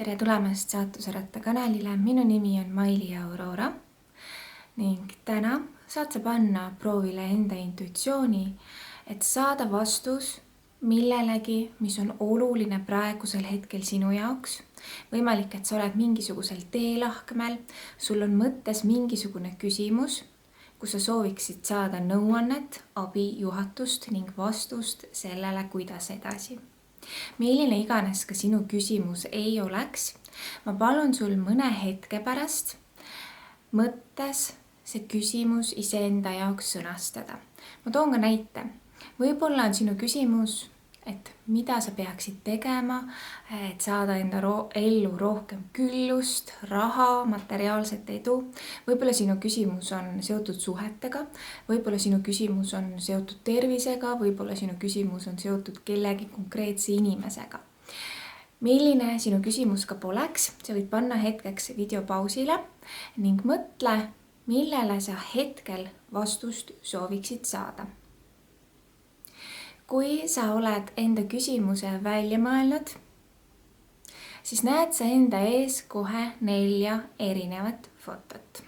Tere tulemast Saatuseratta kanalile, minu nimi on Maili Aurora ning täna saad sa panna proovile enda intuitsiooni, et saada vastus millelegi, mis on oluline praegusel hetkel sinu jaoks. Võimalik, et sa oled mingisugusel teelahkmel, sul on mõttes mingisugune küsimus, kus sa sooviksid saada nõuannet, abi, juhatust ning vastust sellele, kuidas edasi. Milline iganes ka sinu küsimus ei oleks, ma palun sul mõne hetke pärast mõttes see küsimus iseenda jaoks sõnastada. Ma toon ka näite. Võib-olla on sinu küsimus, et mida sa peaksid tegema, et saada enda ellu rohkem küllust, raha, materiaalset edu. Võib-olla sinu küsimus on seotud suhetega, võib-olla sinu küsimus on seotud tervisega, võib-olla sinu küsimus on seotud kellegi konkreetse inimesega. Milline sinu küsimus ka poleks, sa võid panna hetkeks video pausile ning mõtle, millele sa hetkel vastust sooviksid saada. Kui sa oled enda küsimuse välja mõelnud, siis näed sa enda ees kohe 4 erinevat fotot.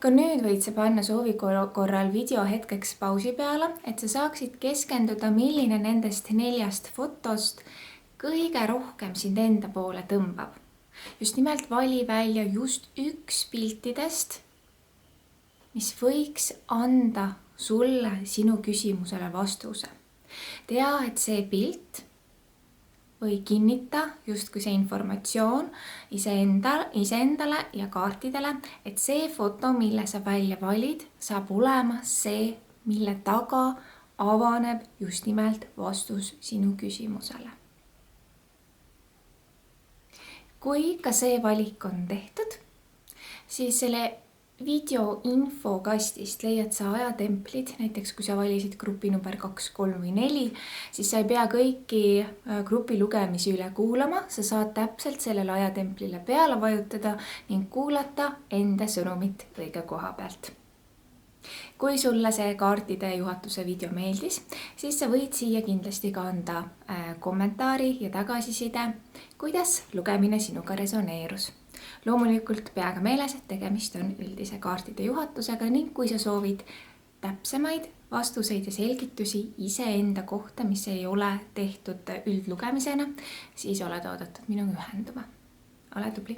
Ka nüüd võid sa panna soovi korral video hetkeks pausi peale, et sa saaksid keskenduda, milline nendest 4 fotost kõige rohkem sind enda poole tõmbab. Just nimelt vali välja just üks piltidest, mis võiks anda sulle sinu küsimusele vastuse. Tea, et see pilt või kinnita justkui see informatsioon iseendale ja kaartidele, et see foto, mille sa välja valid, saab olema see, mille taga avaneb just nimelt vastus sinu küsimusele. Kui ka see valik on tehtud, siis selle video infokastist leiad sa ajatemplid, näiteks kui sa valisid grupi number 2, 3 või 4, siis sa ei pea kõiki grupi lugemisi üle kuulama, sa saad täpselt sellele ajatemplile peale vajutada ning kuulata enda sõnumit õige koha pealt. Kui sulle see kaartide juhatuse video meeldis, siis sa võid siia kindlasti ka anda kommentaari ja tagasiside, kuidas lugemine sinuga resoneerus. Loomulikult pea ka meeles, et tegemist on üldise kaartide juhatusega ning kui sa soovid täpsemaid vastuseid ja selgitusi iseenda kohta, mis ei ole tehtud üldlugemisena, siis oled oodatud minuga ühenduma. Ole tubli!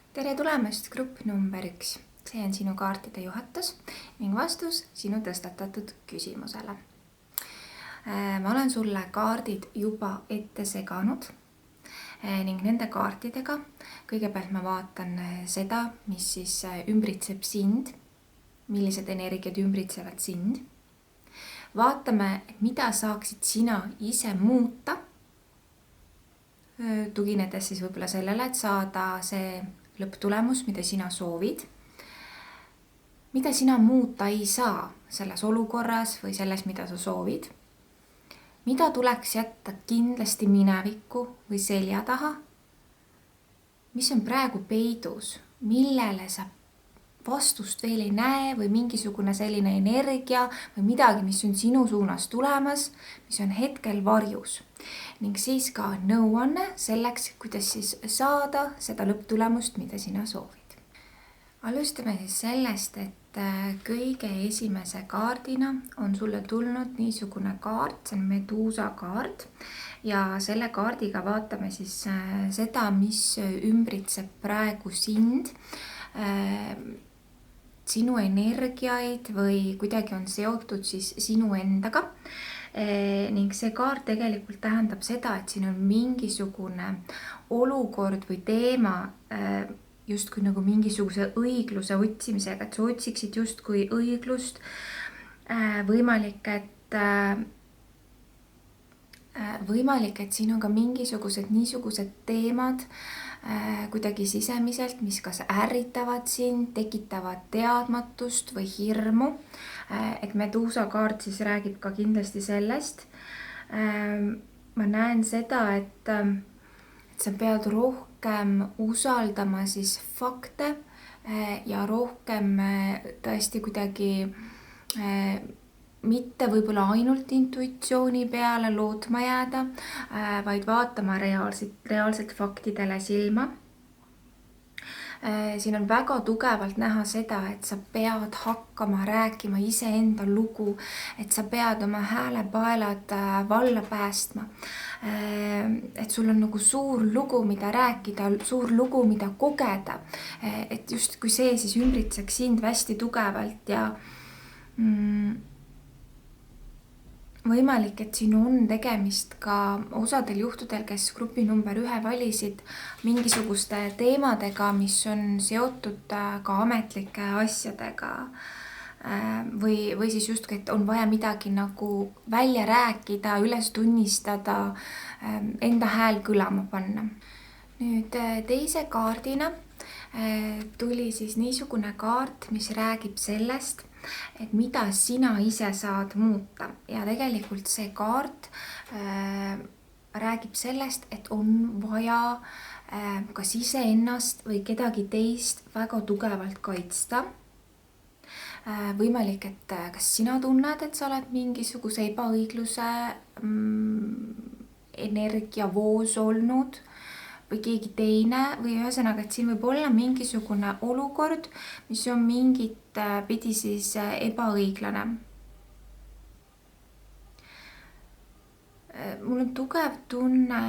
Tere tulemast grupp number 1. See on sinu kaartide juhatus ning vastus sinu tõstatatud küsimusele. Ma olen sulle kaardid juba ette seganud ning nende kaartidega kõigepealt ma vaatan seda, mis siis ümbritseb sind, millised energiad ümbritsevad sind. Vaatame, mida saaksid sina ise muuta, tuginedes siis võib-olla sellele, et saada see lõpptulemus, mida sina soovid. Mida sina muuta ei saa selles olukorras või selles, mida sa soovid. Mida tuleks jätta kindlasti minevikku või selja taha? Mis on praegu peidus? Millele sa vastust veel ei näe või mingisugune selline energia või midagi, mis on sinu suunas tulemas, mis on hetkel varjus. Ning siis ka nõuanne selleks, kuidas siis saada seda lõpptulemust, mida sina soovid. Alustame siis sellest, et kõige esimese kaardina on sulle tulnud niisugune kaart, see on Meduusa kaart ja selle kaardiga vaatame siis seda, mis ümbritseb praegu sind, sinu energiaid või kuidagi on seotud siis sinu endaga. Ning see kaart tegelikult tähendab seda, et siin on mingisugune olukord või teema justkui nagu mingisuguse õigluse otsimisega, et sa otsiksid justkui õiglust. Võimalik, et siin on ka mingisugused niisugused teemad kuidagi sisemiselt, mis kas ärritavad sind, tekitavad teadmatust või hirmu. Et Meduusa kaart siis räägib ka kindlasti sellest. Ma näen seda, et sa pead rohkem usaldama siis fakte ja rohkem tõesti kuidagi mitte võib-olla ainult intuitsiooni peale lootma jääda, vaid vaatama reaalselt faktidele silma. Siin on väga tugevalt näha seda, et sa pead hakkama rääkima iseenda lugu, et sa pead oma häälepaelad valla päästma. Et sul on nagu suur lugu, mida rääkida, suur lugu, mida kogeda. Et just kui see siis ümbritseks sind hästi tugevalt ja võimalik, et siin on tegemist ka osadel juhtudel, kes grupi number 1 valisid mingisuguste teemadega, mis on seotud ka ametlike asjadega või siis justkui, et on vaja midagi nagu välja rääkida, üles tunnistada, enda hääl kõlama panna. Nüüd teise kaardina tuli siis niisugune kaart, mis räägib sellest, et mida sina ise saad muuta ja tegelikult see kaart räägib sellest, et on vaja kas iseennast või kedagi teist väga tugevalt kaitsta. Võimalik, et kas sina tunned, et sa oled mingisuguse ebaõigluse energiavoos olnud või keegi teine või ühesõnaga, et siin võib olla mingisugune olukord, mis on mingit pidi siis ebaõiglane. Mul on tugev tunne,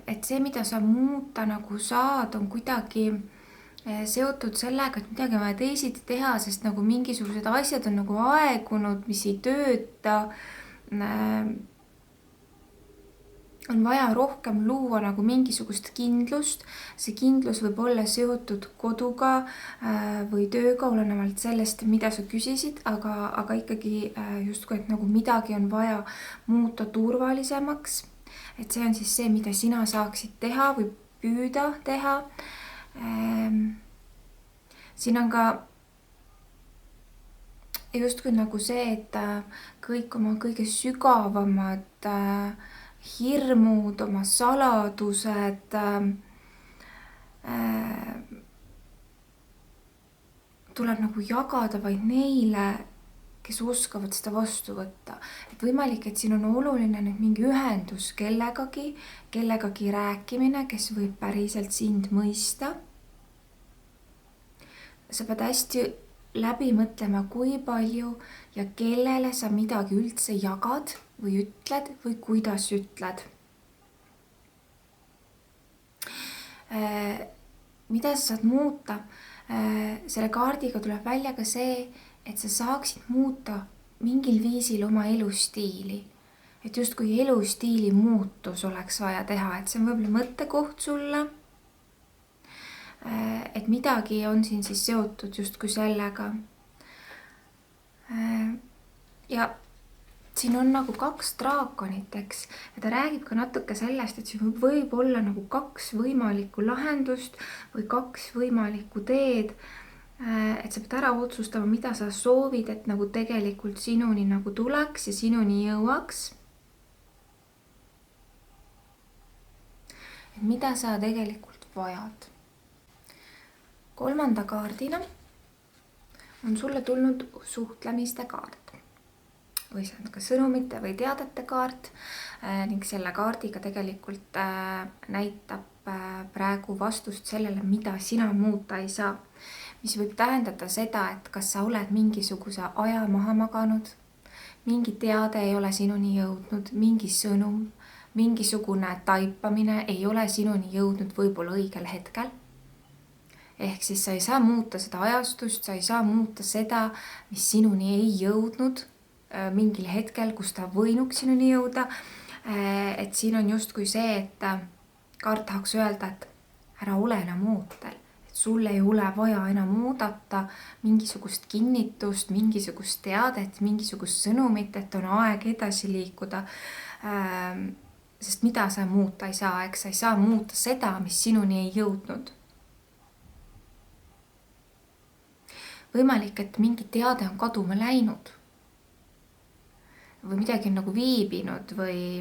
et see, mida sa muuta nagu saad, on kuidagi seotud sellega, et midagi on vaja teisiti teha, sest nagu mingisugused asjad on nagu aegunud, mis ei tööta. On vaja rohkem luua nagu mingisugust kindlust. See kindlus võib olla seotud koduga või tööga, olenevalt sellest, mida sa küsisid, aga ikkagi justkui, et nagu midagi on vaja muuta turvalisemaks. Et see on siis see, mida sina saaksid teha või püüda teha. Siin on ka justkui nagu see, et kõik oma kõige sügavamad hirmud, oma saladused tuleb nagu jagada vaid neile, kes oskavad seda vastu võtta. Et võimalik, et siin on oluline nüüd mingi ühendus kellegagi rääkimine, kes võib päriselt sind mõista. Sa pead hästi läbi mõtlema, kui palju ja kellele sa midagi üldse jagad või ütled või kuidas ütled. Mida sa saad muuta? Selle kaardiga tuleb välja ka see, et sa saaksid muuta mingil viisil oma elustiili. Et just kui elustiili muutus oleks vaja teha, et see on võib-olla mõttekoht sulle. Et midagi on siin siis seotud just kui sellega. Ja siin on nagu 2 draakonit, eks, ja ta räägib ka natuke sellest, et siin võib olla nagu 2 võimalikku lahendust või 2 võimalikku teed, et sa pead ära otsustama, mida sa soovid, et nagu tegelikult sinuni nagu tuleks ja sinuni jõuaks. Et mida sa tegelikult vajad. 3. kaardina on sulle tulnud suhtlemiste kaart. Või see on ka sõnumite või teadete kaart ning selle kaardiga tegelikult näitab praegu vastust sellele, mida sina muuta ei saa. Mis võib tähendada seda, et kas sa oled mingisuguse aja maha maganud, mingi teade ei ole sinuni jõudnud, mingi sõnum, mingisugune taipamine ei ole sinuni jõudnud võib-olla õigel hetkel. Ehk siis sa ei saa muuta seda ajastust, sa ei saa muuta seda, mis sinuni ei jõudnud mingil hetkel, kus ta võinuks sinuni jõuda. Et siin on justkui see, et kaart tahaks öelda, et ära ole enam ootel. Et sul ei ole vaja enam oodata mingisugust kinnitust, mingisugust teadet, mingisugust sõnumit, et on aeg edasi liikuda. Sest mida sa muuta ei saa, eks sa ei saa muuta seda, mis sinuni ei jõudnud. Võimalik, et mingi teade on kaduma läinud. Või midagi on nagu viibinud või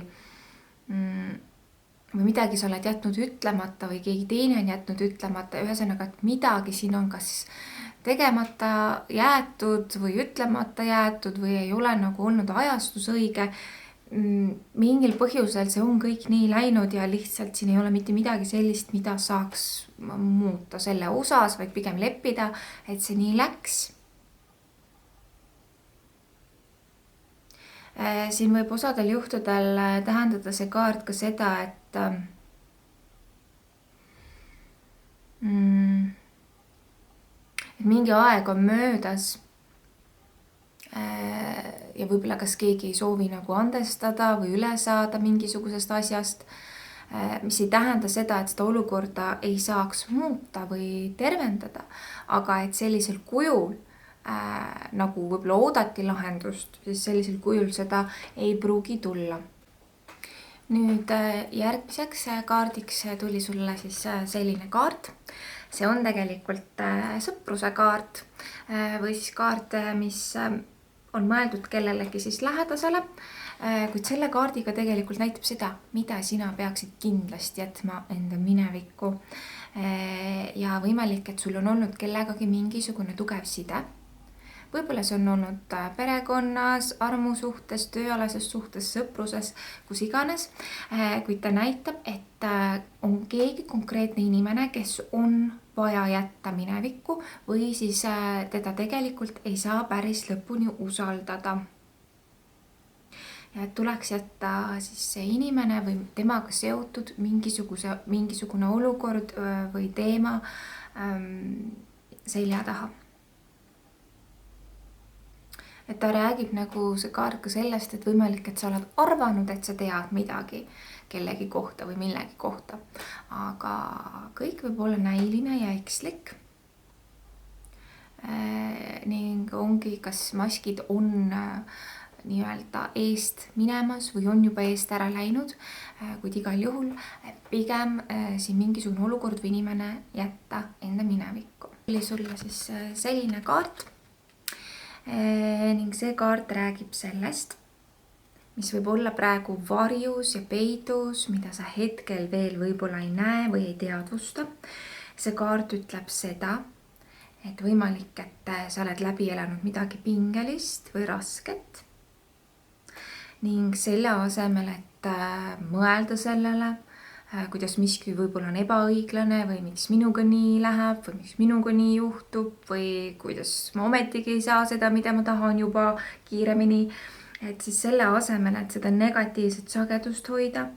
midagi sa oled jätnud ütlemata või keegi teine on jätnud ütlemata. Ühesõnaga, et midagi siin on kas tegemata jäetud või ütlemata jäetud või ei ole nagu olnud ajastus õige. Mingil põhjusel see on kõik nii läinud ja lihtsalt siin ei ole mitte midagi sellist, mida saaks muuta selle osas, vaid pigem leppida, et see nii läks. Siin võib osadel juhtudel tähendada see kaart ka seda, et mingi aeg on möödas ja võib-olla kas keegi ei soovi nagu andestada või üle saada mingisugusest asjast, mis ei tähenda seda, et seda olukorda ei saaks muuta või tervendada, aga et sellisel kujul nagu võib-olla oodati lahendust, siis sellisel kujul seda ei pruugi tulla. Nüüd järgmiseks kaardiks tuli sulle siis selline kaart. See on tegelikult sõpruse kaart või siis kaart, mis on mõeldud kellelegi siis lähedasele, kuid selle kaardiga tegelikult näitab seda, mida sina peaksid kindlasti jätma enda minevikku. Ja võimalik, et sul on olnud kellegagi mingisugune tugev side. Võib-olla see on olnud perekonnas, armusuhtes, tööalases suhtes, sõpruses, kus iganes, kuid ta näitab, et on keegi konkreetne inimene, kes on vaja jätta minevikku või siis teda tegelikult ei saa päris lõpuni usaldada. Ja et tuleks jätta siis see inimene või temaga seotud mingisugune olukord või teema selja taha. Et ta räägib nagu see kaart ka sellest, et võimalik, et sa oled arvanud, et sa tead midagi kellegi kohta või millegi kohta. Aga kõik võib olla näiline ja ekslik. Ning ongi, kas maskid on nii-öelda eest minemas või on juba eest ära läinud, kuid igal juhul pigem siin mingisugune olukord või inimene jätta enda minevikku. Oli sulle siis selline kaart. Ning see kaart räägib sellest, mis võib olla praegu varjus ja peidus, mida sa hetkel veel võib-olla ei näe või ei teadvusta. See kaart ütleb seda, et võimalik, et sa oled läbi elanud midagi pingelist või rasket. Ning selle asemel, et mõelda sellele, kuidas miski võib-olla on ebaõiglane või miks minuga nii läheb või miks minuga nii juhtub või kuidas ma ometigi ei saa seda, mida ma tahan juba kiiremini. Et siis selle asemel, et seda negatiivset sagedust hoida,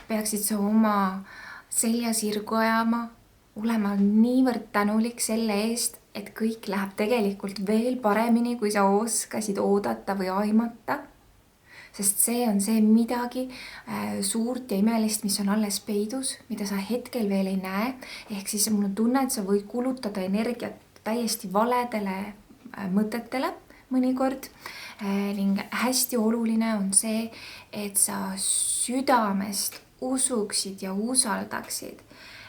peaksid sa oma selja sirgu ajama, olema niivõrd tänulik selle eest, et kõik läheb tegelikult veel paremini, kui sa oskasid oodata või aimata. Sest see on see midagi suurt ja imelist, mis on alles peidus, mida sa hetkel veel ei näe. Ehk siis mul on tunne, et sa võid kulutada energiat täiesti valedele mõtetele mõnikord. Ning hästi oluline on see, et sa südamest usuksid ja usaldaksid,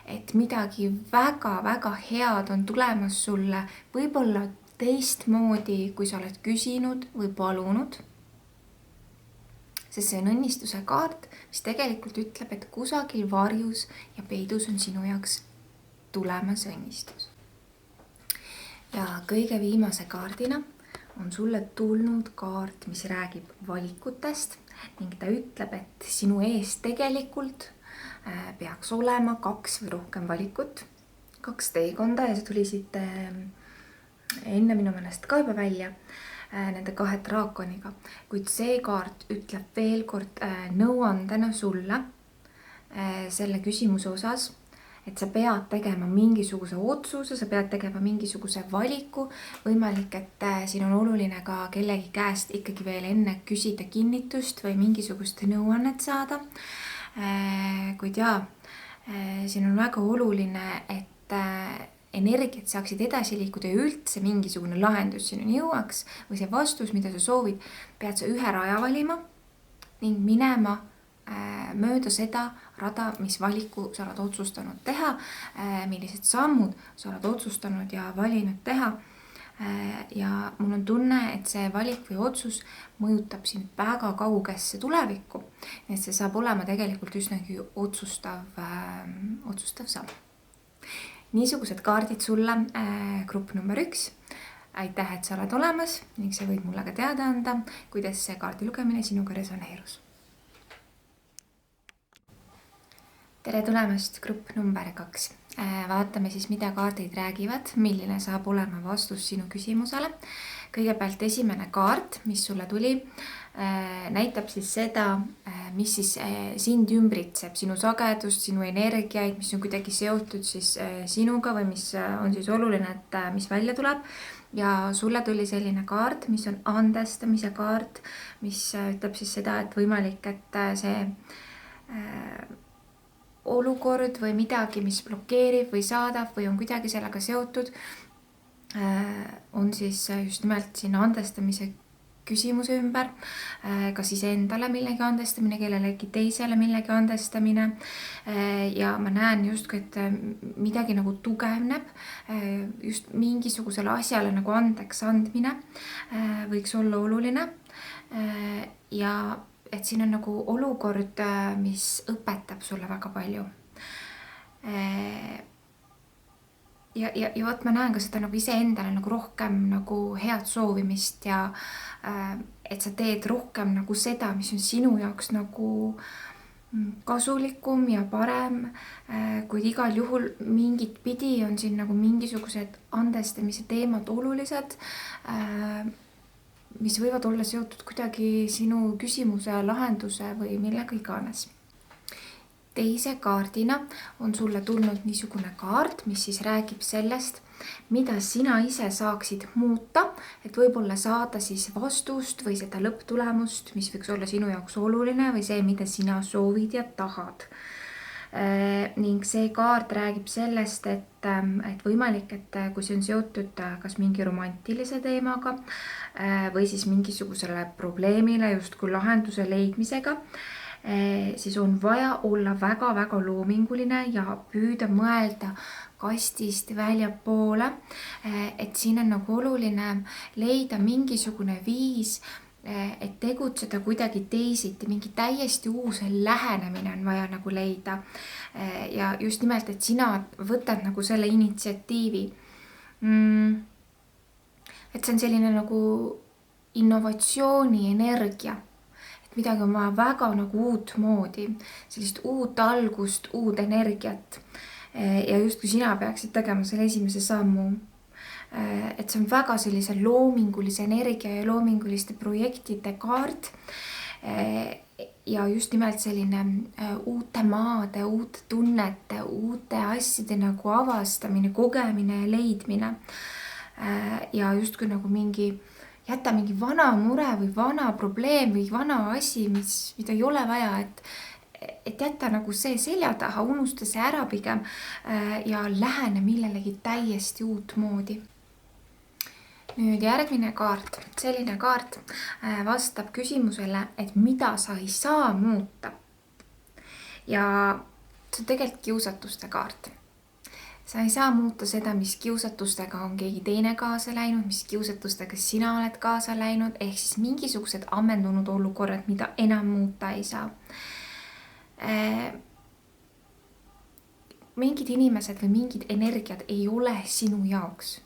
et midagi väga-väga head on tulemas sulle, võib-olla teistmoodi, kui sa oled küsinud või palunud. Sest see on õnnistuse kaart, mis tegelikult ütleb, et kusagil varjus ja peidus on sinu jaoks tulemas õnnistus. Ja kõige viimase kaardina on sulle tulnud kaart, mis räägib valikutest ning ta ütleb, et sinu ees tegelikult peaks olema 2 või rohkem valikut, 2 teekonda ja see tuli siit enne minu meelest ka juba välja nende 2 draakoniga, kuid see kaart ütleb veel kord nõuandena sulle selle küsimuse osas, et sa pead tegema mingisuguse otsuse, sa pead tegema mingisuguse valiku, võimalik, et siin on oluline ka kellegi käest ikkagi veel enne küsida kinnitust või mingisugust nõuannet saada, kuid siin on väga oluline, et energiat saaksid edasi liikuda ja üldse mingisugune lahendus sinuni jõuaks või see vastus, mida sa soovid, pead sa ühe raja valima ning minema mööda seda rada, mis valiku sa oled otsustanud teha, millised sammud sa oled otsustanud ja valinud teha. Ja mul on tunne, et see valik või otsus mõjutab sind väga kaugesse tulevikku, et see saab olema tegelikult üsnagi otsustav samm. Niisugused kaardid sulle grupp number 1 aitäh, et sa oled olemas ning sa võid mulle ka teada anda, kuidas see kaardi lugemine sinuga resoneerus. tere tulemast, grupp number 2. Vaatame siis, mida kaardid räägivad, milline saab olema vastus sinu küsimusele. Kõigepealt esimene kaart, mis sulle tuli, näitab siis seda, mis siis sind ümbritseb, sinu sagedust, sinu energiaid, mis on kuidagi seotud siis sinuga või mis on siis oluline, et mis välja tuleb. Ja sulle tuli selline kaart, mis on andestamise kaart, mis ütleb siis seda, et võimalik, et see olukord või midagi, mis blokeerib või saadab või on kuidagi sellega seotud, on siis just nimelt siin andestamise küsimuse ümber, kas iseendale millegi andestamine, kellelegi teisele millegi andestamine. Ja ma näen justkui, et midagi nagu tugevneb, just mingisugusele asjale nagu andeks andmine võiks olla oluline. Ja et siin on nagu olukord, mis õpetab sulle väga palju. Ja võt ma näen ka seda nagu iseendale nagu rohkem nagu head soovimist ja et sa teed rohkem nagu seda, mis on sinu jaoks nagu kasulikum ja parem, kuid igal juhul mingit pidi on siin nagu mingisugused andestamise teemad olulised, mis võivad olla seotud kuidagi sinu küsimuse lahenduse või millega iganes. Teise kaardina on sulle tulnud niisugune kaart, mis siis räägib sellest, mida sina ise saaksid muuta, et võib-olla saada siis vastust või seda lõpptulemust, mis võiks olla sinu jaoks oluline või see, mida sina soovid ja tahad. Ning see kaart räägib sellest, et võimalik, et kui see on seotud kas mingi romantilise teemaga või siis mingisugusele probleemile justkui lahenduse leidmisega, siis on vaja olla väga-väga loominguline ja püüda mõelda kastist väljapoole, et siin on nagu oluline leida mingisugune viis, et tegutseda kuidagi teisiti, mingi täiesti uus lähenemine on vaja nagu leida. Ja just nimelt, et sina võtad nagu selle initsiatiivi. Et see on selline nagu innovatsiooni energia. Et midagi on vaja väga nagu uut moodi, sellist uut algust, uut energiat. Ja just kui sina peaksid tegema selle esimese sammu, et see on väga sellise loomingulise energia ja loominguliste projektide kaart ja just nimelt selline uute maade, uute tunnete, uute asjade nagu avastamine, kogemine ja leidmine ja justkui nagu jätta mingi vana mure või vana probleem või vana asi, mida ei ole vaja, et jätta nagu see selja taha, unusta see ära pigem ja lähene millelegi täiesti uut moodi. Nüüd järgmine kaart, selline kaart vastab küsimusele, et mida sa ei saa muuta. Ja see on tegelikult kiusatuste kaart. Sa ei saa muuta seda, mis kiusatustega on keegi teine kaasa läinud, mis kiusatustega sina oled kaasa läinud, ehk siis mingisugused ammendunud olukorrad, mida enam muuta ei saa. Mingid inimesed või mingid energiad ei ole sinu jaoks.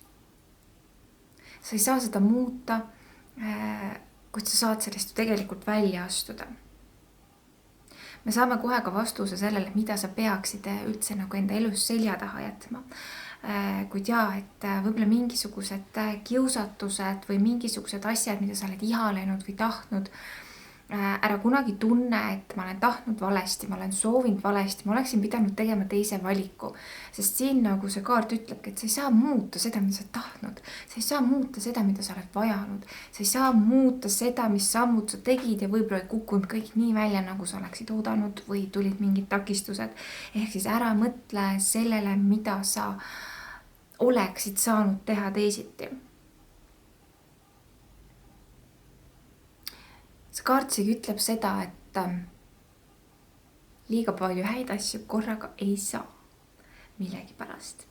Sa ei saa seda muuta, kuid sa saad sellest tegelikult välja astuda. Me saame kohe ka vastuse sellele, mida sa peaksid üldse nagu enda elus selja taha jätma. Kuid et võib-olla mingisugused kiusatused või mingisugused asjad, mida sa oled ihalenud või tahtnud, ära kunagi tunne, et ma olen tahtnud valesti, ma olen soovinud valesti, ma oleksin pidanud tegema teise valiku. Sest siin nagu see kaart ütlebki, et sa ei saa muuta seda, mida sa oled tahtnud. Sa ei saa muuta seda, mida sa oled vajanud. Sa ei saa muuta seda, mis sammud sa tegid ja võib-olla ei kukkunud kõik nii välja, nagu sa oleksid oodanud või tulid mingid takistused. Ehk siis ära mõtle sellele, mida sa oleksid saanud teha teisiti. See kaart isegi ütleb seda, et liiga palju häid asju korraga ei saa millegi pärast.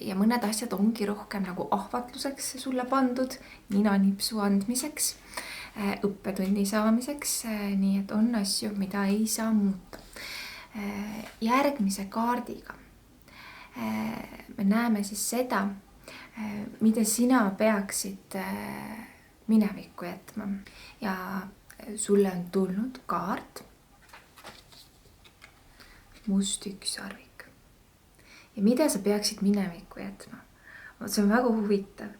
Ja mõned asjad ongi rohkem nagu ahvatluseks sulle pandud, ninanipsu andmiseks, õppetunni saamiseks, nii et on asju, mida ei saa muuta. Järgmise kaardiga me näeme siis seda, mida sina peaksid minevikku jätma. Ja sulle on tulnud kaart, must ükssarvik. Ja mida sa peaksid minevikku jätma? See on väga huvitav.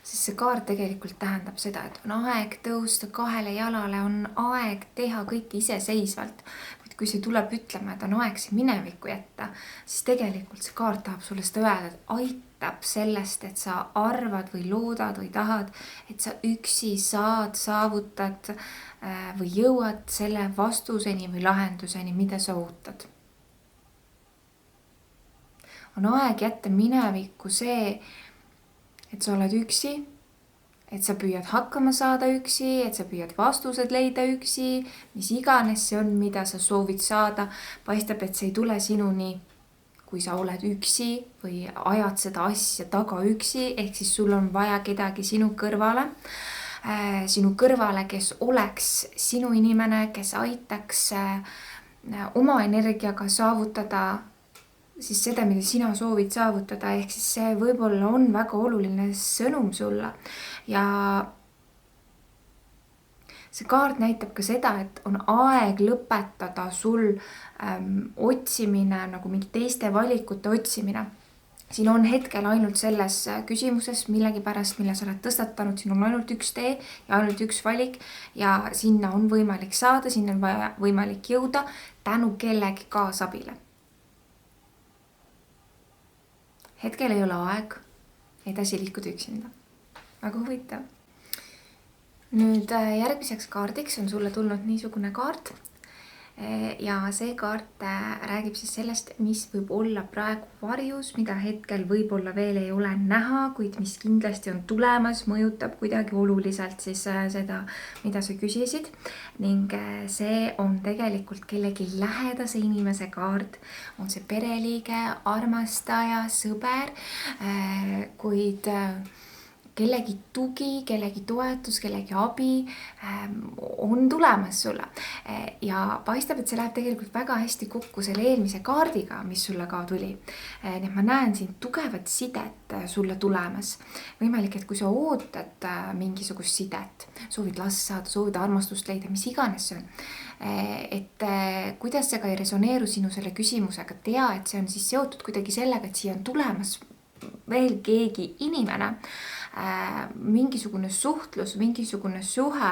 Sest see kaart tegelikult tähendab seda, et on aeg tõusta 2 jalale, on aeg teha kõike iseseisvalt. Kui see tuleb ütlema, et on aeg see minevikku jätta, siis tegelikult see kaart tahab sulle seda öelda, et aitab sellest, et sa arvad või loodad või tahad, et sa üksi saad, saavutad või jõuad selle vastuseni või lahenduseni, mida sa ootad. On aeg jätta minevikku see, et sa oled üksi, et sa püüad hakkama saada üksi, et sa püüad vastused leida üksi, mis iganes see on, mida sa soovid saada. Paistab, et see ei tule sinuni, kui sa oled üksi või ajad seda asja taga üksi, ehk siis sul on vaja kedagi sinu kõrvale, kes oleks sinu inimene, kes aitaks oma energiaga saavutada siis seda, mida sina soovid saavutada, ehk siis see võib-olla on väga oluline sõnum sulle. Ja see kaart näitab ka seda, et on aeg lõpetada sul otsimine, nagu mingi teiste valikute otsimine. Siin on hetkel ainult selles küsimuses millegi pärast, mille sa oled tõstatanud, siin on ainult üks tee ja ainult üks valik ja sinna on võimalik saada, sinna on võimalik jõuda tänu kellegi kaasabile. Hetkel ei ole aeg edasi liikuda üksinda. Väga huvitav. Nüüd järgmiseks kaardiks on sulle tulnud niisugune kaart. Ja see kaart räägib siis sellest, mis võib olla praegu varjus, mida hetkel võib-olla veel ei ole näha, kuid mis kindlasti on tulemas, mõjutab kuidagi oluliselt siis seda, mida sa küsisid. Ning see on tegelikult kellegi lähedase inimese kaart. On see pereliige, armastaja, sõber, kuid kellegi tugi, kellegi toetus, kellegi abi on tulemas sulle. Ja paistab, et see läheb tegelikult väga hästi kokku selle eelmise kaardiga, mis sulle ka tuli. Nii et ma näen siin tugevat sidet sulle tulemas. Võimalik, et kui sa ootad mingisugust sidet, soovid last saada, soovid armastust leida, mis iganes see on. Et kuidas see ka ei resoneeru sinu selle küsimusega, tea, et see on siis seotud kuidagi sellega, et siia on tulemas veel keegi inimene, mingisugune suhtlus, mingisugune suhe,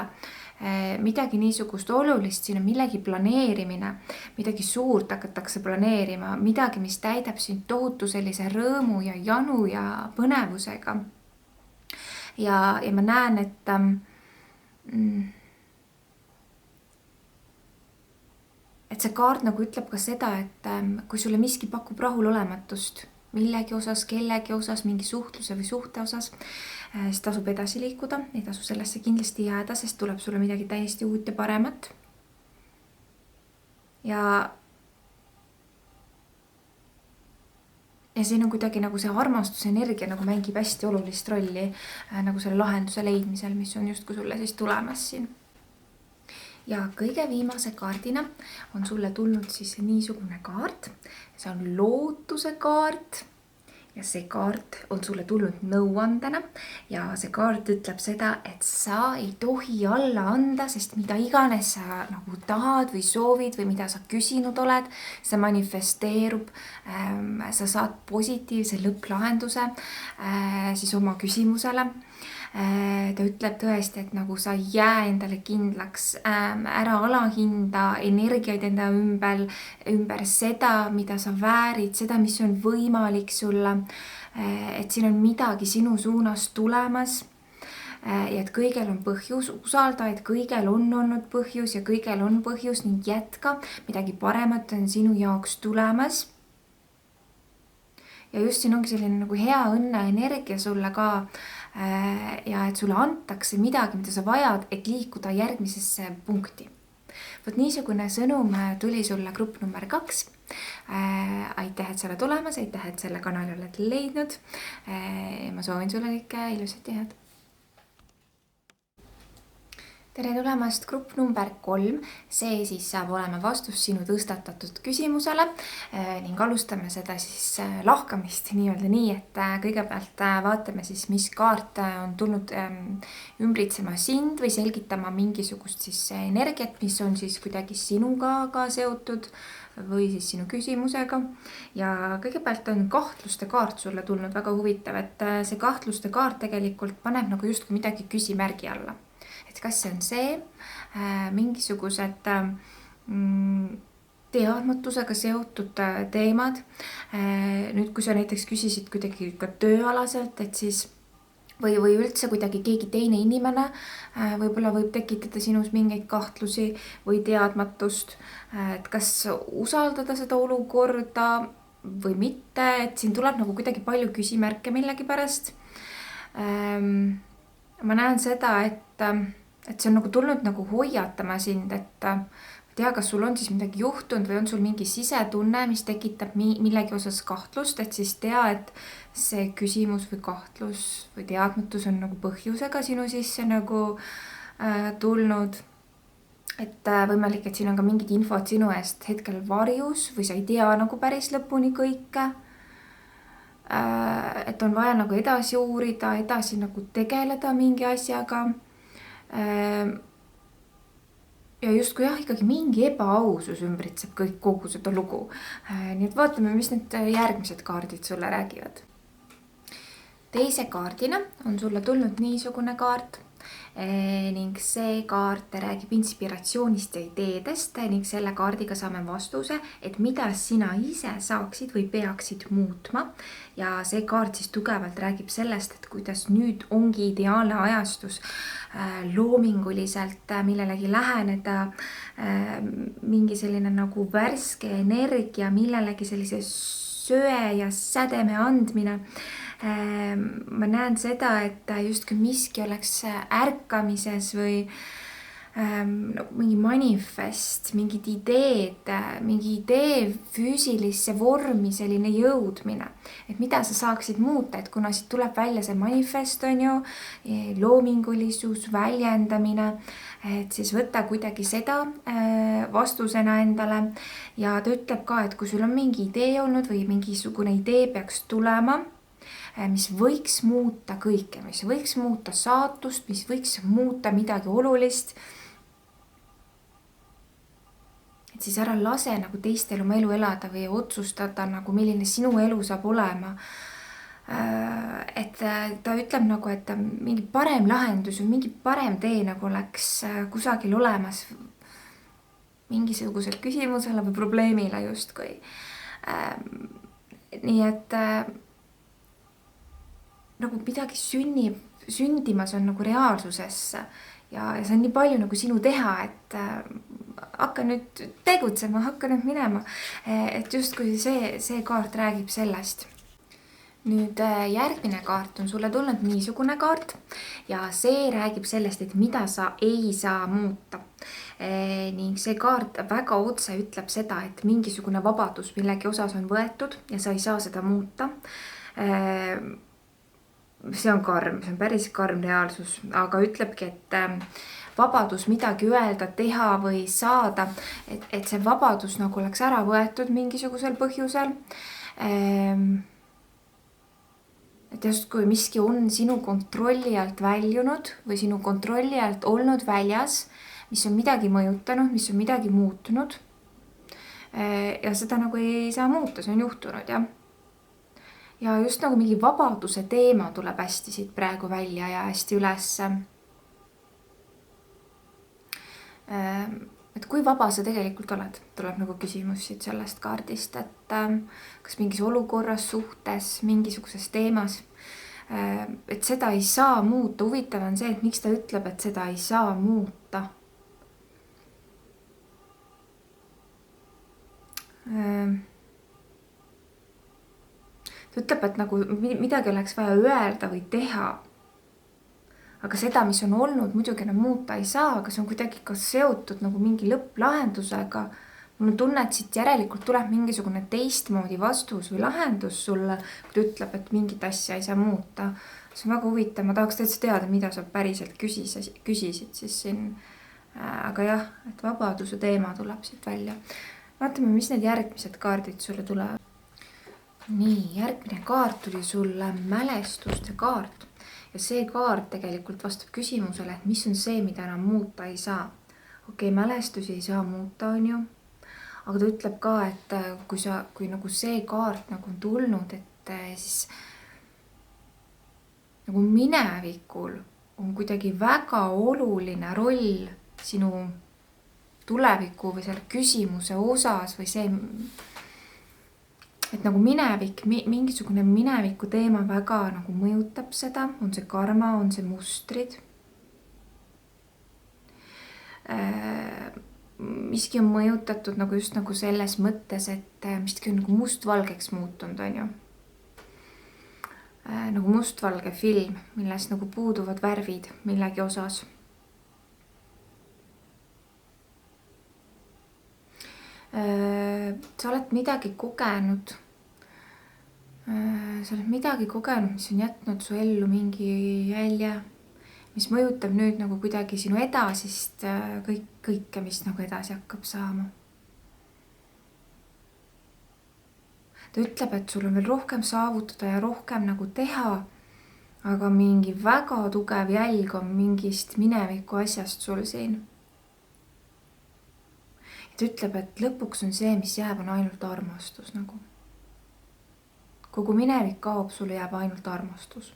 midagi niisugust olulist, siin on millegi planeerimine, midagi suurt hakatakse planeerima, midagi, mis täidab siin tohutu sellise rõõmu ja janu ja põnevusega. Ja ma näen, et see kaart nagu ütleb ka seda, et kui sulle miski pakub rahulolematust, millegi osas, kellegi osas, mingi suhtluse või suhte osas, siis tasub edasi liikuda, ei tasu sellesse kindlasti jääda, sest tuleb sulle midagi täiesti uut ja paremat. Ja siin on kuidagi nagu see armastusenergia nagu mängib hästi olulist rolli nagu selle lahenduse leidmisel, mis on justkui sulle siis tulemas siin. Ja kõige viimase kaardina on sulle tulnud siis niisugune kaart. See on lootuse kaart ja see kaart on sulle tulnud nõuandena ja see kaart ütleb seda, et sa ei tohi alla anda, sest mida iganes sa nagu tahad või soovid või mida sa küsinud oled, see manifesteerub, sa saad positiivse lõpplahenduse siis oma küsimusele. Ta ütleb tõesti, et nagu sa jää endale kindlaks, ära alahinda energiaid enda ümber seda, mida sa väärid, seda, mis on võimalik sulle, et siin on midagi sinu suunas tulemas ja et kõigel on põhjus, usalda, et kõigel on olnud põhjus ja kõigel on põhjus ning jätka, midagi paremat on sinu jaoks tulemas. Ja just siin ongi selline nagu hea õnne energia sulle ka ja et sulle antakse midagi, mida sa vajad, et liikuda järgmisesse punkti. Võt niisugune sõnum tuli sulle grupp number 2. Aitäh, et sa oled olemas, aitäh, et selle kanali oled leidnud. Ma soovin sulle kõike ilusat ja head. tere tulemast grupp number 3, see siis saab olema vastus sinu tõstatatud küsimusele ning alustame seda siis lahkamist nii-öelda nii, et kõigepealt vaatame siis, mis kaart on tulnud ümbritsema sind või selgitama mingisugust siis energiat, mis on siis kuidagi sinuga ka seotud või siis sinu küsimusega. Ja kõigepealt on kahtluste kaart sulle tulnud, väga huvitav, et see kahtluste kaart tegelikult paneb nagu justkui midagi küsimärgi alla. Et kas see on see, mingisugused teadmatusega seotud teemad. Nüüd, kui sa näiteks küsisid kuidagi ka tööalaselt, et siis või üldse kuidagi keegi teine inimene võib-olla võib tekitada sinus mingeid kahtlusi või teadmatust, et kas usaldada seda olukorda või mitte, et siin tuleb nagu kuidagi palju küsimärke millegipärast. Ma näen seda, et see on nagu tulnud nagu hoiatama sind, et tea, kas sul on siis midagi juhtunud või on sul mingi sisetunne, mis tekitab millegi osas kahtlust, et siis tea, et see küsimus või kahtlus või teadmatus on nagu põhjusega sinu sisse nagu tulnud. Et võimalik, et siin on ka mingid infod sinu eest hetkel varjus või sa ei tea nagu päris lõpuni kõike. Et on vaja nagu edasi uurida, edasi nagu tegeleda mingi asjaga. Ja justkui jah, ikkagi mingi ebaausus ümbritseb kogu seda lugu. Nii et vaatame, mis need järgmised kaardid sulle räägivad. Teise kaardina on sulle tulnud niisugune kaart ning see kaart räägib inspiratsioonist ja ideedest ning selle kaardiga saame vastuse, et mida sina ise saaksid või peaksid muutma. Ja see kaart siis tugevalt räägib sellest, et kuidas nüüd ongi ideaalne ajastus loominguliselt millelegi läheneda, mingi selline nagu värske energia, millelegi sellise söe ja sädeme andmine. Ma näen seda, et justkui miski oleks ärkamises või mingi manifest, mingid ideed, mingi idee füüsilisse vormi selline jõudmine. Et mida sa saaksid muuta, et kuna siit tuleb välja see manifest on ju, loomingulisus, väljendamine, et siis võta kuidagi seda vastusena endale. Ja ta ütleb ka, et kui sul on mingi idee olnud või mingisugune idee peaks tulema, mis võiks muuta kõike, mis võiks muuta saatust, mis võiks muuta midagi olulist. Et siis ära lase nagu teistel oma elu elada või otsustada nagu milline sinu elu saab olema. Et ta ütleb nagu, et mingi parem lahendus või mingi parem tee nagu oleks kusagil olemas mingisugusel küsimusele või probleemile justkui. Nii et nagu midagi sündimas on nagu reaalsusesse ja see on nii palju nagu sinu teha, et hakka nüüd tegutsema, hakka nüüd minema, et justkui see kaart räägib sellest. Nüüd järgmine kaart on sulle tulnud niisugune kaart ja see räägib sellest, et mida sa ei saa muuta. Ning see kaart väga otse ütleb seda, et mingisugune vabadus millegi osas on võetud ja sa ei saa seda muuta. See on karm, see on päris karm reaalsus, aga ütlebki, et vabadus midagi öelda, teha või saada, et see vabadus nagu oleks ära võetud mingisugusel põhjusel. Et justkui miski on sinu kontrolli alt väljunud või sinu kontrolli alt olnud väljas, mis on midagi mõjutanud, mis on midagi muutunud. Ja seda nagu ei saa muuta, see on juhtunud, jah. Ja just nagu mingi vabaduse teema tuleb hästi siit praegu välja ja hästi üles. Et kui vaba sa tegelikult oled, tuleb nagu küsimus siit sellest kaardist, et kas mingis olukorras, suhtes, mingisuguses teemas, et seda ei saa muuta. Huvitav on see, et miks ta ütleb, et seda ei saa muuta. Ta ütleb, et nagu midagi oleks vaja öelda või teha. Aga seda, mis on olnud, muidugi enam muuta ei saa, aga see on kuidagi ka seotud nagu mingi lõpplahendusega mul on tunne, et siit järelikult tuleb mingisugune teistmoodi vastus või lahendus sulle, kui ta ütleb, et mingit asja ei saa muuta. See on väga huvitav, ma tahaks täitsa teada, mida sa päriselt küsisid siis siin. Aga jah, et vabaduse teema tuleb siit välja. Vaatame, mis need järgmised kaardid sulle tulevad. Nii, järgmine kaart tuli sulle mälestuste kaart. Ja see kaart tegelikult vastab küsimusele, et mis on see, mida enam muuta ei saa. Okei, mälestusi ei saa muuta, on ju. Aga ta ütleb ka, et kui nagu see kaart nagu on tulnud, et siis nagu minevikul on kuidagi väga oluline roll sinu tuleviku või selle küsimuse osas või see, et nagu minevik, mingisugune mineviku teema väga nagu mõjutab seda, on see karma, on see mustrid. Miski on mõjutatud nagu just nagu selles mõttes, et miski on nagu mustvalgeks muutunud, on ju. Nagu mustvalge film, milles nagu puuduvad värvid millegi osas. Sa oled midagi kogenud. Sa oled midagi kogenud, mis on jätnud su ellu mingi jälje, mis mõjutab nüüd nagu kuidagi sinu edasist kõike, mis nagu edasi hakkab saama. Ta ütleb, et sul on veel rohkem saavutada ja rohkem nagu teha, aga mingi väga tugev jälg on mingist mineviku asjast sul siin. Ta ütleb, et lõpuks on see, mis jääb, on ainult armastus nagu. Kogu minevik kaob, sulle jääb ainult armastus.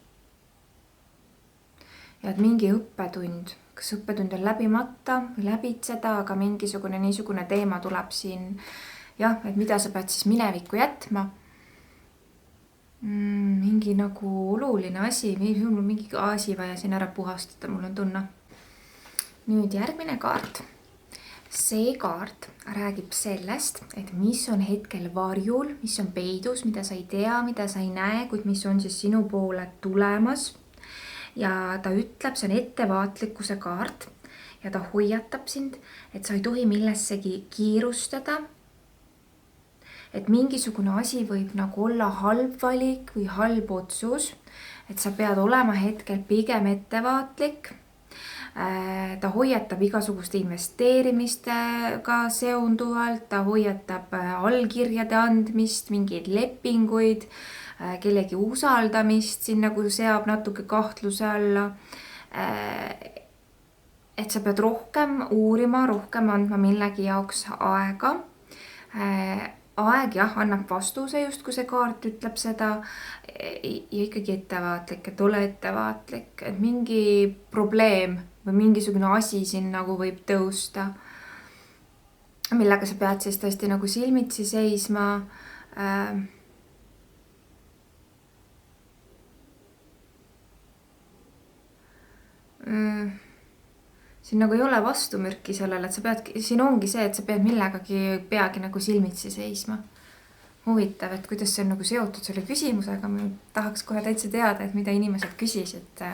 Ja et mingi õppetund, kas õppetund on läbimata või läbid seda, aga mingisugune niisugune teema tuleb siin, jah, et mida sa pead siis minevikku jätma. Mingi nagu oluline asi, mingi asi vaja siin ära puhastada, mul on tunne. Nüüd järgmine kaart. See kaart räägib sellest, et mis on hetkel varjul, mis on peidus, mida sa ei tea, mida sa ei näe, kuid mis on siis sinu poole tulemas. Ja ta ütleb, see on ettevaatlikkuse kaart ja ta hoiatab sind, et sa ei tohi millessegi kiirustada. Et mingisugune asi võib nagu olla halb valik või halb otsus, et sa pead olema hetkel pigem ettevaatlik. Ta hoiatab igasuguste investeerimistega seonduvalt, ta hoiatab allkirjade andmist, mingeid lepinguid, kellegi usaldamist siin nagu seab natuke kahtluse alla. Et sa pead rohkem uurima, rohkem andma millegi jaoks aega. Aeg jah, annab vastuse just, kui see kaart ütleb seda ja ikkagi ettevaatlik, et ole ettevaatlik, et mingi probleem või mingisugune asi siin nagu võib tõusta, millega sa pead siis tõesti nagu silmitsi seisma. Siin nagu ei ole vastumürki sellele, et sa pead, siin ongi see, et sa pead peagi nagu silmitsi seisma. Huvitav, et kuidas see on nagu seotud selle küsimusega. Ma tahaks kohe täitsa teada, et mida inimesed küsisid.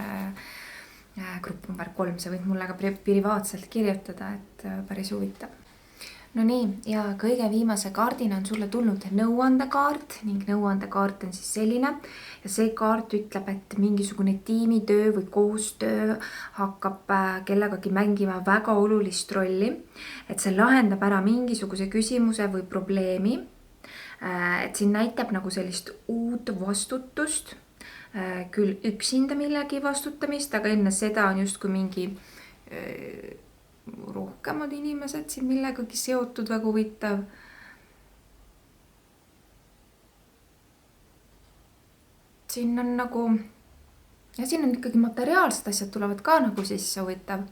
Grupp number 3, sa võid mulle ka privaatselt kirjutada, et päris huvitav. No nii, ja kõige viimase kaardina on sulle tulnud nõuandekaart ning nõuandekaart on siis selline ja see kaart ütleb, et mingisugune tiimitöö või koostöö hakkab kellegagi mängima väga olulist rolli, et see lahendab ära mingisuguse küsimuse või probleemi, et siin näitab nagu sellist uut vastutust, küll üksinda millegi vastutamist, aga enne seda on justkui mingi rohkemad inimesed siin millegagi seotud, väga huvitav. Siin on nagu, ja siin on ikkagi materiaalsed asjad tulevad ka nagu sisse, huvitav.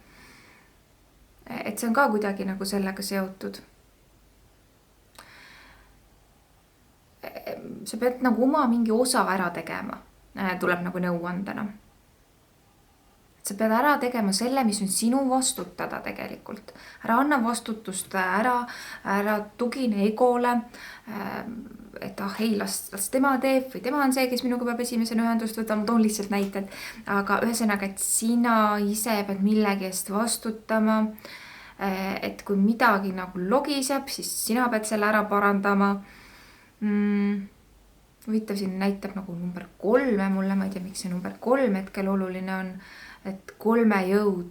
Et see on ka kuidagi nagu sellega seotud. Sa pead nagu oma mingi osa ära tegema, tuleb nagu nõuandena. Sa pead ära tegema selle, mis on sinu vastutada tegelikult. Ära anna vastutust, ära tugine egole, et ei, las tema teeb või tema on see, kes minuga peab esimesena ühendust võtta, ma toon lihtsalt näited. Aga ühesõnaga, et sina ise pead millegi eest vastutama. et kui midagi nagu logiseb, siis sina pead selle ära parandama. Huvitav, siin näitab nagu number 3 mulle, ma ei tea, miks see number 3 hetkel oluline on, et 3 jõud,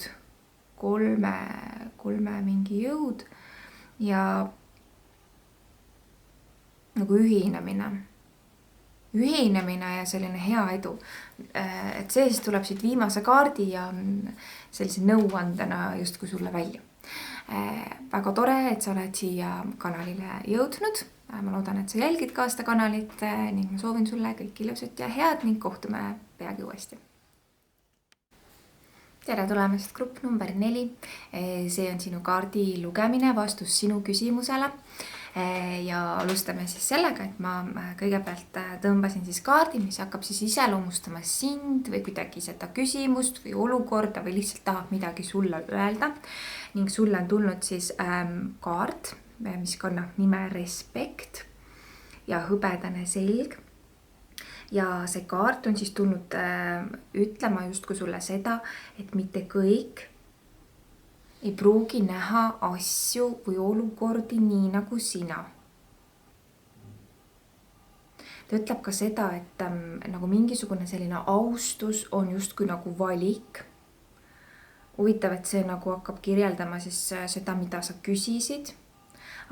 3 mingi jõud ja nagu ühinemine ja selline hea edu. Et see siis tuleb siit viimase kaardi ja sellise nõuandena justkui sulle välja. Väga tore, et sa oled siia kanalile jõudnud. Ma loodan, et sa jälgid ka seda kanalit ning ma soovin sulle kõik ilusat ja head ning kohtume peagi uuesti. Tere tulemast grupp number 4. See on sinu kaardi lugemine, vastus sinu küsimusele. Ja alustame siis sellega, et ma kõigepealt tõmbasin siis kaardi, mis hakkab siis iseloomustama sind või kuidagi seda küsimust või olukorda või lihtsalt tahab midagi sulle öelda. Ning sulle on tulnud siis kaart, mis kannab nime Respekt ja hõbedane selg. Ja see kaart on siis tulnud ütlema justkui sulle seda, et mitte kõik ei pruugi näha asju või olukordi nii nagu sina. Ta ütleb ka seda, et nagu mingisugune selline austus on justkui nagu valik. Huvitav, et see nagu hakkab kirjeldama siis seda, mida sa küsisid.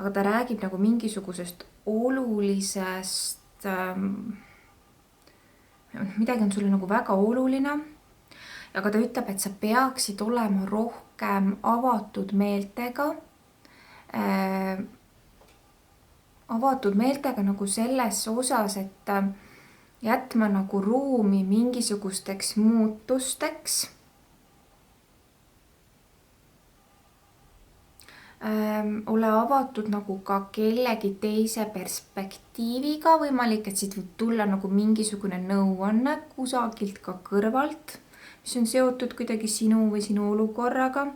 Aga ta räägib nagu mingisugusest olulisest, midagi on sulle nagu väga oluline. Aga ta ütleb, et sa peaksid olema rohkem avatud meeltega nagu selles osas, et jätma nagu ruumi mingisugusteks muutusteks. Ole avatud nagu ka kellegi teise perspektiiviga, võimalik, et siit võib tulla nagu mingisugune nõuanne kusagilt ka kõrvalt, mis on seotud kuidagi sinu või sinu olukorraga.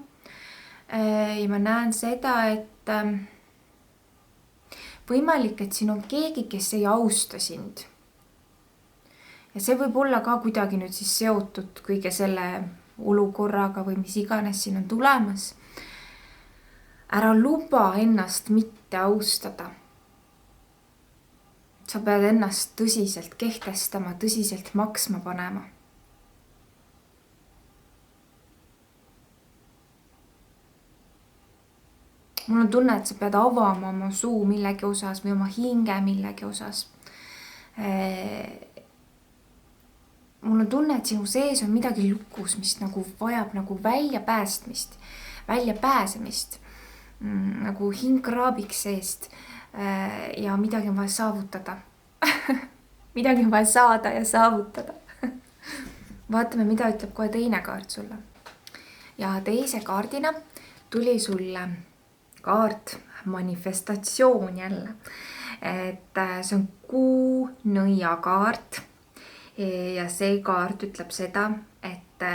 Ja ma näen seda, et võimalik, et siin on keegi, kes ei austa sind. Ja see võib olla ka kuidagi nüüd siis seotud kõige selle olukorraga või mis iganes siin on tulemas. Ära luba ennast mitte austada. Sa pead ennast tõsiselt kehtestama, tõsiselt maksma panema. Mul on tunne, et sa pead avama oma suu millegi osas või oma hinge millegi osas. Mul on tunne, et sinu sees on midagi lukus, mis nagu vajab nagu välja pääsemist. Nagu hing kraabiks seest ja midagi on vaja saavutada. Midagi on vaja saada ja saavutada. Vaatame, mida ütleb kohe teine kaart sulle. Ja teise kaardina tuli sulle kaart manifestatsioon jälle. Et see on kuu nõia kaart ja see kaart ütleb seda, et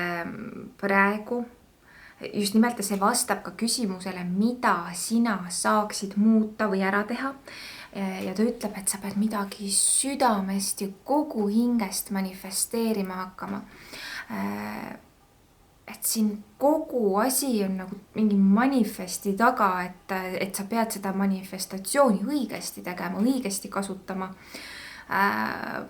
praegu just nimelt see vastab ka küsimusele, mida sina saaksid muuta või ära teha. Ja ta ütleb, et sa pead midagi südamest ja kogu hingest manifesteerima hakkama. Et siin kogu asi on nagu mingi manifesti taga, et sa pead seda manifestatsiooni õigesti tegema, õigesti kasutama.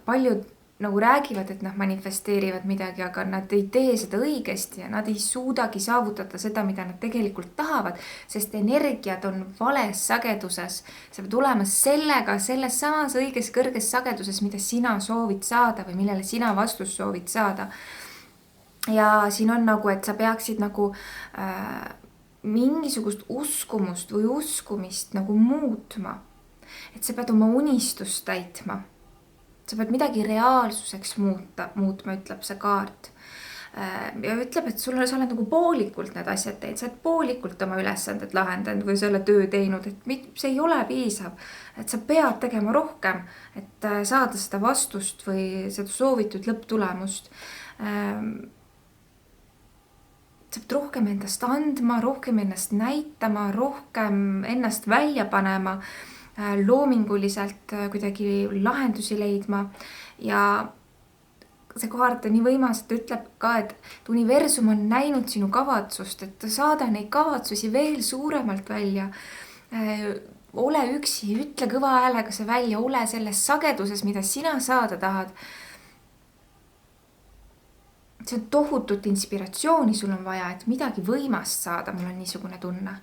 Paljud nagu räägivad, et nad manifesteerivad midagi, aga nad ei tee seda õigesti ja nad ei suudagi saavutada seda, mida nad tegelikult tahavad, sest energiad on vales sageduses. Sa pead olema selles samas õiges kõrges sageduses, mida sina soovid saada või millele sina vastus soovid saada. Ja siin on nagu, et sa peaksid nagu mingisugust uskumust või uskumist nagu muutma. Et sa pead oma unistust täitma. Sa pead midagi reaalsuseks muutma, ütleb see kaart. Ja ütleb, et sa oled nagu poolikult need asjad teinud, sa oled poolikult oma ülesanded lahendanud või selle töö teinud, et see ei ole piisav. Et sa pead tegema rohkem, et saada seda vastust või seda soovitud lõpptulemust. Sa pead rohkem endast andma, rohkem ennast näitama, rohkem ennast välja panema, loominguliselt kuidagi lahendusi leidma ja see kaart on nii võimas, et ta ütleb ka, et universum on näinud sinu kavatsust, et saada neid kavatsusi veel suuremalt välja. Ole üksi, ütle kõva häälega see välja, ole selles sageduses, mida sina saada tahad. See on tohutut inspiratsiooni sul on vaja, et midagi võimast saada, mul on niisugune tunne.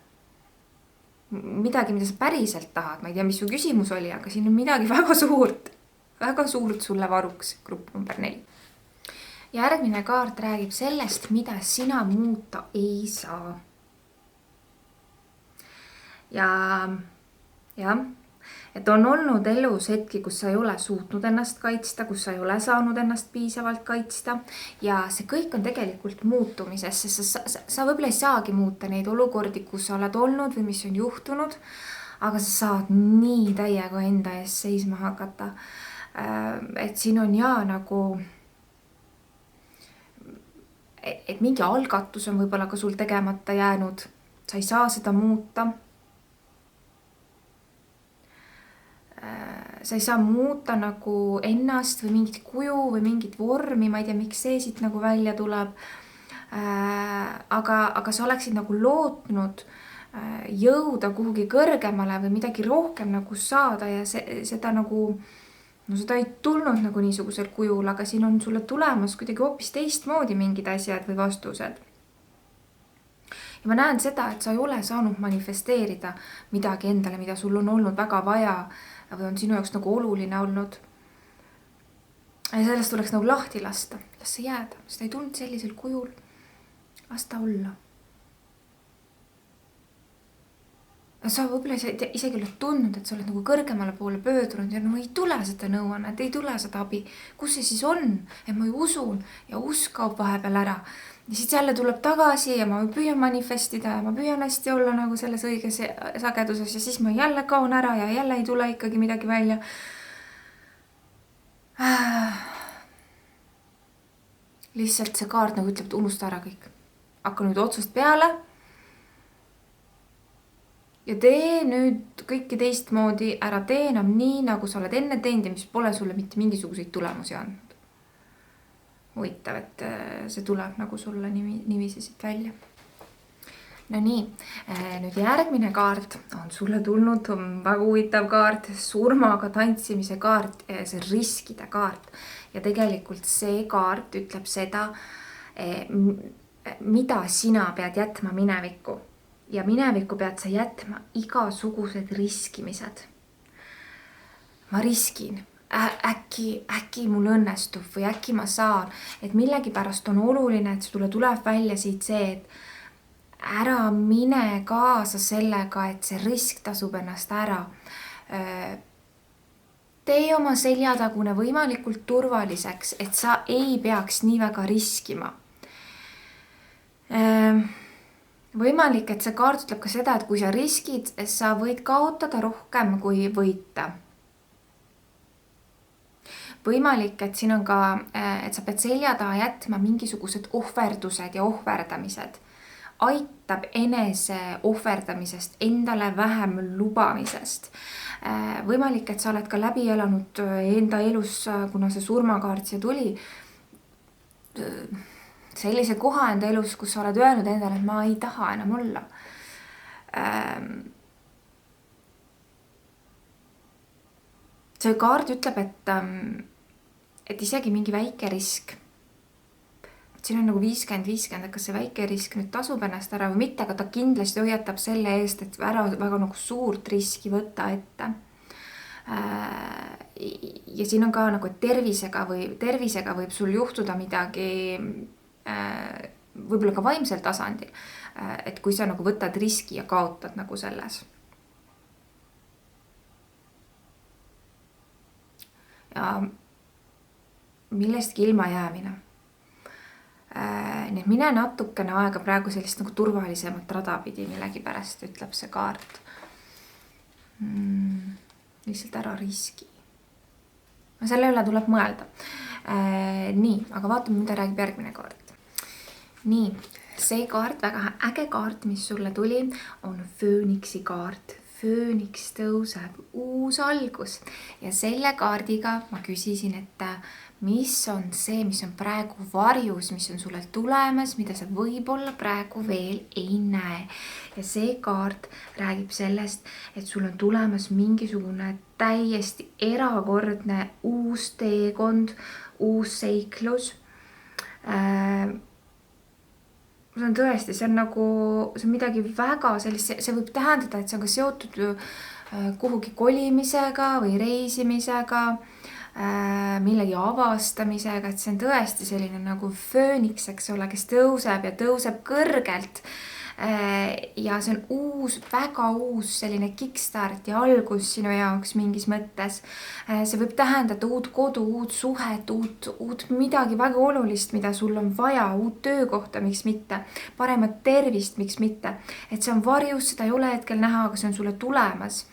Midagi, mida sa päriselt tahad, ma ei tea, mis su küsimus oli, aga siin on midagi väga suurt sulle varuks, grupp number 4. Järgmine kaart räägib sellest, mida sina muuta ei saa. Ja, et on olnud elus hetki, kus sa ei ole suutnud ennast kaitsta, kus sa ei ole saanud ennast piisavalt kaitsta. Ja see kõik on tegelikult muutumises, sest sa võib-olla ei saagi muuta neid olukordi, kus sa oled olnud või mis on juhtunud, aga sa saad nii täiega enda ees seisma hakata. Et siin on nagu, et mingi algatus on võib-olla ka sul tegemata jäänud, sa ei saa seda muuta. Sa ei saa muuta nagu ennast või mingit kuju või mingit vormi, ma ei tea, miks see siit nagu välja tuleb. Aga sa oleksid nagu lootnud jõuda kuhugi kõrgemale või midagi rohkem nagu saada ja seda nagu, seda ei tulnud nagu niisugusel kujul, aga siin on sulle tulemas kuidagi hoopis teistmoodi mingid asjad või vastused. Ja ma näen seda, et sa ei ole saanud manifesteerida midagi endale, mida sul on olnud väga vaja või on sinu jaoks nagu oluline olnud. Ja sellest tuleks nagu lahti lasta. Las see jääda. Seda ei tulnud sellisel kujul. Las ta olla. Sa võib-olla isegi oled tundnud, et sa oled nagu kõrgemale poole pöödunud ja ei tule seda nõuannet, ei tule seda abi. Kus see siis on? Et ma ju usun ja usk kaob vahepeal ära. Ja siis jälle tuleb tagasi ja ma püüan manifestida ja ma püüan hästi olla nagu selles õiges sageduses ja siis ma jälle kaon ära ja jälle ei tule ikkagi midagi välja. Lihtsalt see kaart nagu ütleb, et unusta ära kõik. Hakka nüüd otsust peale ja tee nüüd kõike teistmoodi, ära tee enam nii, nagu sa oled enne teinud ja mis pole sulle mitte mingisuguseid tulemusi andnud. Huvitav, et see tuleb nagu sulle niiviisi siit välja. No nii, nüüd järgmine kaart on sulle tulnud, on väga huvitav kaart, surmaga tantsimise kaart, see riskide kaart. Ja tegelikult see kaart ütleb seda, mida sina pead jätma minevikku. Ja minevikku pead sa jätma igasugused riskimised. Ma riskin. Äkki mul õnnestub või äkki ma saan, et millegi pärast on oluline, et sulle tuleb välja siit see, et ära mine kaasa sellega, et see risk tasub ennast ära. Tee oma seljatagune võimalikult turvaliseks, et sa ei peaks nii väga riskima. Võimalik, et see kaart ütleb ka seda, et kui sa riskid, sa võid kaotada rohkem kui võita. Võimalik, et siin on ka, et sa pead selja taha jätma mingisugused ohverdused ja ohverdamised. Aitab enese ohverdamisest, endale vähem lubamisest. Võimalik, et sa oled ka läbi elanud enda elus, kuna see surmakaart siia tuli, sellise koha enda elus, kus sa oled öelnud endale, et ma ei taha enam olla. See kaart ütleb, et isegi mingi väike risk. Siin on nagu 50-50, et kas see väike risk nüüd tasub ennast ära või mitte, aga ta kindlasti hoiatab selle eest, et ära väga nagu suurt riski võtta ette. Ja siin on ka nagu, et tervisega võib sul juhtuda midagi, võib-olla ka vaimsel tasandil, et kui sa nagu võtad riski ja kaotad nagu selles. Ja millestki ilma jäämine. Nii et mine natukene aega praegu sellist nagu turvalisemat rada pidi millegi pärast, ütleb see kaart. Lihtsalt ära riski. Selle üle tuleb mõelda. Nii, aga vaatame, mida räägib järgmine kaart. Nii, see kaart, väga äge kaart, mis sulle tuli, on Fööniksi kaart. fööniks tõuseb, uus algus. Ja selle kaardiga ma küsisin, et mis on see, mis on praegu varjus, mis on sulle tulemas, mida sa võib-olla praegu veel ei näe. Ja see kaart räägib sellest, et sul on tulemas mingisugune täiesti erakordne uus teekond, uus seiklus. See on tõesti, see on midagi väga sellist, see võib tähendada, et see on ka seotud kuhugi kolimisega või reisimisega, millegi avastamisega, et see on tõesti selline nagu fööniks, eks ole, kes tõuseb ja tõuseb kõrgelt. Ja see on uus, väga uus selline kickstart ja algus sinu jaoks mingis mõttes. See võib tähendada uut kodu, uut suhet, uut midagi väga olulist, mida sul on vaja, uut töökohta, miks mitte, paremat tervist, miks mitte. Et see on varjus, seda ei ole hetkel näha, aga see on sulle tulemas.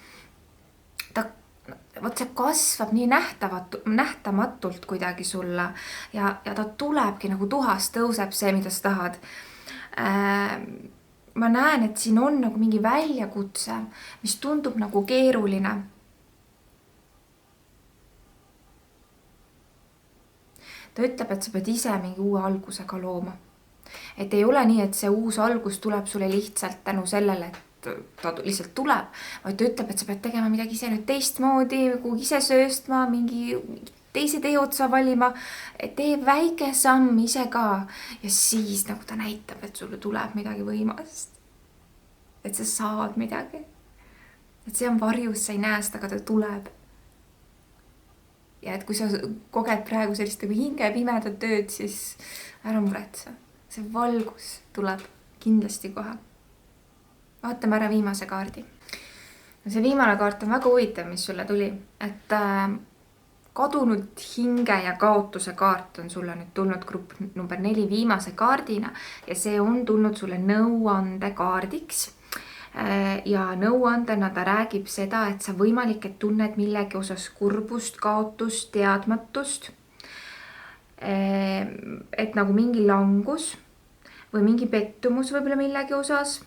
Vot see kasvab nii nähtamatult kuidagi sulle ja ta tulebki nagu tuhast, tõuseb see, mida sa tahad. Ma näen, et siin on nagu mingi väljakutse, mis tundub nagu keeruline. Ta ütleb, et sa pead ise mingi uue algusega looma. Et ei ole nii, et see uus algus tuleb sulle lihtsalt tänu sellele, et ta lihtsalt tuleb. Vaid ta ütleb, et sa pead tegema midagi ise nüüd teistmoodi, kuhugi ise sööstma, mingi teise tee otsa valima, tee väike samm ise ka ja siis nagu ta näitab, et sulle tuleb midagi võimast. Et sa saad midagi. Et see on varjus, sa ei näe seda, aga ta tuleb. Ja et kui sa koged praegu sellist hinge pimedat tööd, siis ära muretse. See valgus tuleb kindlasti kohe. Vaatame ära viimase kaardi. See viimane kaart on väga huvitav, mis sulle tuli. Et kadunud hinge ja kaotuse kaart on sulle nüüd tulnud grupp number 4 viimase kaardina ja see on tulnud sulle nõuande kaardiks. Ja nõuandena ta räägib seda, et sa võimalik, et tunned millegi osas kurbust, kaotust, teadmatust. Et nagu mingi langus või mingi pettumus võib-olla millegi osas.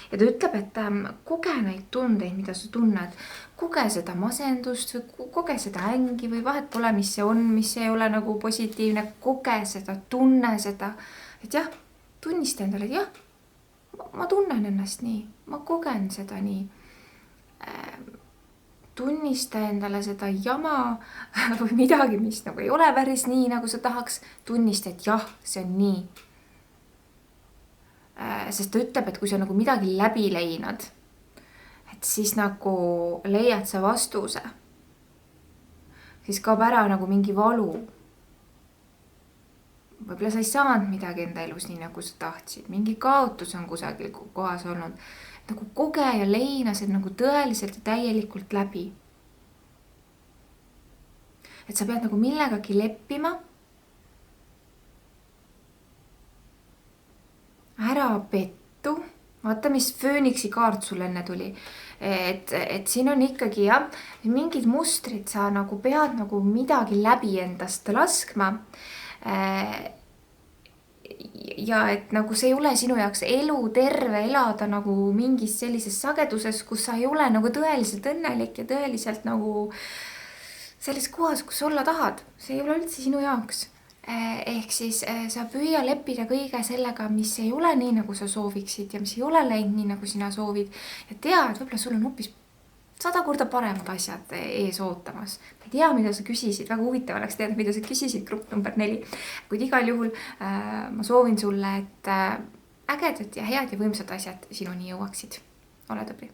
Ja ta ütleb, et koge neid tundeid, mida sa tunned, koge seda masendust või koge seda ängi või vahet pole, mis see on, mis ei ole nagu positiivne, koge seda, tunne seda, et jah, tunnista endale, et jah, ma tunnen ennast nii, ma kogen seda nii. Tunnista endale seda jama või midagi, mis nagu ei ole päris nii, nagu sa tahaks, tunnista, et jah, see on nii. Sest ta ütleb, et kui sa nagu midagi läbi leinad, et siis nagu leiad sa vastuse, siis kaob ära nagu mingi valu. Võib-olla sa ei saanud midagi enda elus nii, nagu sa tahtsid. Mingi kaotus on kusagil kohas olnud. Nagu koge ja leina see nagu tõeliselt ja täielikult läbi. Et sa pead nagu millegagi leppima, ära pettu. Vaata, mis fööniksi kaart sul enne tuli. Et siin on ikkagi jah, mingid mustrid sa nagu pead nagu midagi läbi endast laskma. Ja et nagu see ei ole sinu jaoks elu terve elada nagu mingis sellises sageduses, kus sa ei ole nagu tõeliselt õnnelik ja tõeliselt nagu selles kohas, kus olla tahad. See ei ole üldse sinu jaoks. Ehk siis sa püüa leppida kõige sellega, mis ei ole nii, nagu sa sooviksid ja mis ei ole läinud nii, nagu sina soovid. Ja tea, et võib-olla sul on hoopis 100 korda paremad asjad ees ootamas. Ma ei tea, mida sa küsisid. Väga huvitav oleks teada, mida sa küsisid grupp number 4. Kuid igal juhul ma soovin sulle, et ägedad ja head ja võimsad asjad sinuni jõuaksid. Ole tubli!